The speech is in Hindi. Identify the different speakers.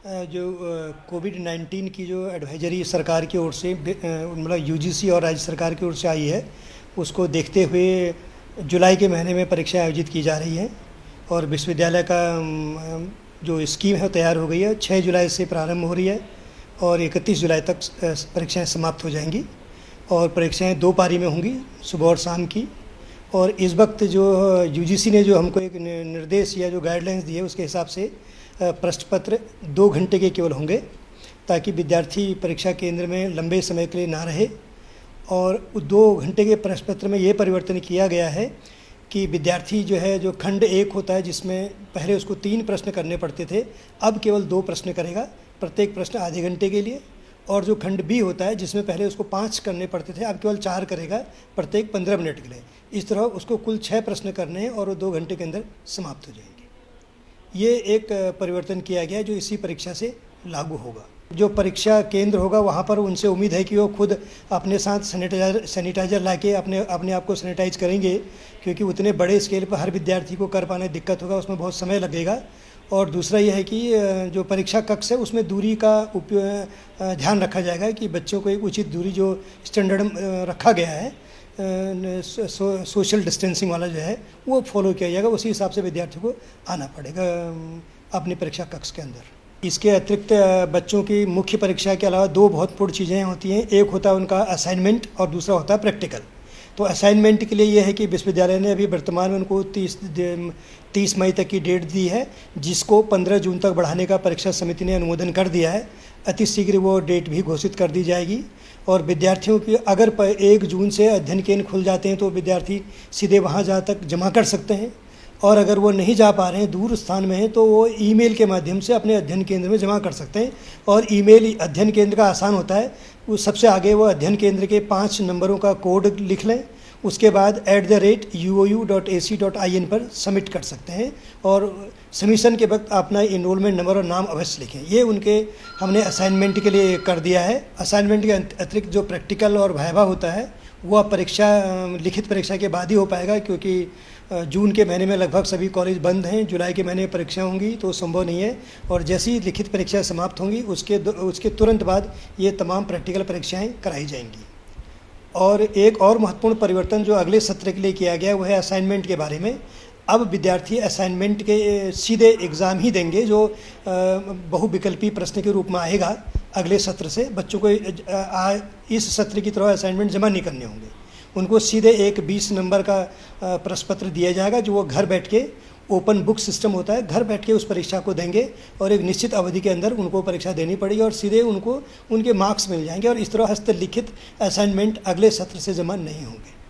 Speaker 1: जो कोविड-19 की जो एडवाइजरी सरकार की ओर से मतलब यूजीसी और राज्य सरकार की ओर से आई है, उसको देखते हुए जुलाई के महीने में परीक्षा आयोजित की जा रही है और विश्वविद्यालय का जो स्कीम है तैयार हो गई है। 6 जुलाई से प्रारंभ हो रही है और 31 जुलाई तक परीक्षाएं समाप्त हो जाएंगी और परीक्षाएं 2 पारी में होंगी, सुबह और शाम की। और इस वक्त जो यूजीसी ने जो हमको एक निर्देश या जो गाइडलाइंस दी है, उसके हिसाब से प्रश्न पत्र 2 घंटे के केवल होंगे, ताकि विद्यार्थी परीक्षा केंद्र में लंबे समय के लिए ना रहे। और 2 घंटे के प्रश्न पत्र में ये परिवर्तन किया गया है कि विद्यार्थी जो है, जो खंड 1 होता है जिसमें पहले उसको 3 प्रश्न करने पड़ते थे, अब केवल 2 प्रश्न करेगा, प्रत्येक प्रश्न आधे घंटे के लिए। और जो खंड बी होता है जिसमें पहले उसको 5 करने पड़ते थे, अब केवल 4 करेगा, प्रत्येक 15 मिनट के लिए। इस तरह उसको कुल 6 प्रश्न करने हैं और वो 2 घंटे के अंदर समाप्त हो जाएंगे। ये एक परिवर्तन किया गया जो इसी परीक्षा से लागू होगा। जो परीक्षा केंद्र होगा वहाँ पर उनसे उम्मीद है कि वो खुद अपने साथ सैनिटाइज़र लाके अपने आप को सैनिटाइज करेंगे, क्योंकि उतने बड़े स्केल पर हर विद्यार्थी को कर पाने दिक्कत होगा, उसमें बहुत समय लगेगा। और दूसरा यह है कि जो परीक्षा कक्ष है उसमें दूरी का ध्यान रखा जाएगा कि बच्चों को एक उचित दूरी जो स्टैंडर्ड रखा गया है, सोशल डिस्टेंसिंग वाला जो है वो फॉलो किया जाएगा। उसी हिसाब से विद्यार्थियों को आना पड़ेगा अपनी परीक्षा कक्ष के अंदर। इसके अतिरिक्त बच्चों की मुख्य परीक्षा के अलावा 2 महत्वपूर्ण चीज़ें होती हैं। एक होता है उनका असाइनमेंट और दूसरा होता है प्रैक्टिकल। तो असाइनमेंट के लिए ये है कि विश्वविद्यालय ने अभी वर्तमान में उनको 30 मई तक की डेट दी है, जिसको 15 जून तक बढ़ाने का परीक्षा समिति ने अनुमोदन कर दिया है। अति शीघ्र वो डेट भी घोषित कर दी जाएगी। और विद्यार्थियों की अगर 1 जून से अध्ययन केंद्र खुल जाते हैं तो विद्यार्थी सीधे वहाँ जा तक जमा कर सकते हैं, और अगर वो नहीं जा पा रहे हैं, दूर स्थान में हैं, तो वो ईमेल के माध्यम से अपने अध्ययन केंद्र में जमा कर सकते हैं। और ईमेल अध्ययन केंद्र का आसान होता है, वो सबसे आगे वो अध्ययन केंद्र के 5 नंबरों का कोड लिख लें, उसके बाद @uou.ac.in पर सबमिट कर सकते हैं और सबमिशन के वक्त अपना एनरोलमेंट नंबर और नाम अवश्य लिखें। ये उनके हमने असाइनमेंट के लिए कर दिया है। असाइनमेंट के अतिरिक्त जो प्रैक्टिकल और वाइवा होता है वह परीक्षा लिखित परीक्षा के बाद ही हो पाएगा, क्योंकि जून के महीने में लगभग सभी कॉलेज बंद हैं। जुलाई के महीने में परीक्षा होंगी तो संभव नहीं है, और जैसी लिखित परीक्षा समाप्त होंगी उसके तुरंत बाद ये तमाम प्रैक्टिकल परीक्षाएँ कराई जाएंगी। और एक और महत्वपूर्ण परिवर्तन जो अगले सत्र के लिए किया गया वो है असाइनमेंट के बारे में। अब विद्यार्थी असाइनमेंट के सीधे एग्ज़ाम ही देंगे, जो बहुविकल्पी प्रश्न के रूप में आएगा। अगले सत्र से बच्चों को इस सत्र की तरह असाइनमेंट जमा नहीं करने होंगे, उनको सीधे एक 20 नंबर का प्रश्न पत्र दिया जाएगा, जो वो घर बैठ के, ओपन बुक सिस्टम होता है, घर बैठ के उस परीक्षा को देंगे और एक निश्चित अवधि के अंदर उनको परीक्षा देनी पड़ेगी और सीधे उनको उनके मार्क्स मिल जाएंगे। और इस तरह हस्तलिखित असाइनमेंट अगले सत्र से जमा नहीं होंगे।